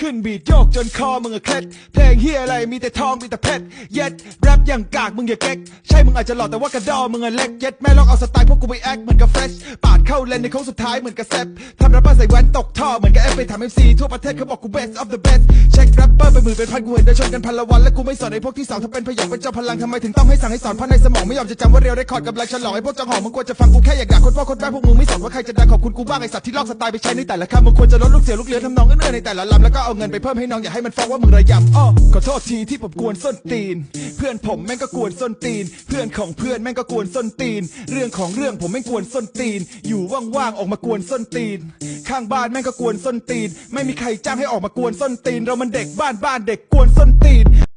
ขึ้นบีทโยกจนคอมึงอะเคล็ดเพลงเฮียอะไรมีแต่ทองมีแต่เพชรเย็ดแรปอย่างกากมึงอย่าเก๊กใช่มึงอาจจะหล่อแต่ว่ากระดอมึงอะเล็กเย็ดแม่ลองเอาสไตล์พวกกูไปแอคเหมือนกับเฟรชปาดเข้าเลนในโค้งสุดท้ายเหมือนกับแซปทำแรปเปอร์ใส่แว่นตกท่อเหมือนกับเอฟไปทำ MC ทั่วประเทศเขาบอกกู best of the best เช็คแรปเปอร์ไปหมื่นเป็นพันกูเห็นได้ชนกันพันละวันและกูไม่สนไอ้พวกที่สองถ้าเป็นพยองเป็นเจ้าพลังทำไมถึงต้องให้สั่งให้สอนเพราะในสมองไม่ยอมจะจำว่าเรียวได้คอร์ดกำลังฉลองไอ้พวกจังหองมึงควรจะฟังกูแค่อยากด่าคนพ่อคนแม่พวกมึงไม่สนว่าใครจะดังขอบคุณกูบ้างไอ้สัตว์ที่ลอกสไตล์ไปใช้ในแต่ละคำมึงควรจะลดลูกเสียลูกเหลือทำนองเอื้อๆในแต่ละลำแล้วก็เอาเงินไปเพิ่มให้น้องอย่าให้มันฟ้องว่ามึงระยำขอโทษทีที่ผมกวนส้นตีนเพื่อนผมแม่งก็กวนส้นตีนเพื่อนของเพื่อนแม่งก็กวนส้นตีนเรื่องของเรื่องผมแม่งกวนส้นตีนอยู่ว่างๆออกมากวนส้นตีนข้างบ้านแม่งก็กวนส้นตีนไม่มีใครจ้างให้ออกมากวนส้นตีนเรามันเด็กบ้านเด็กกวนส้นตีน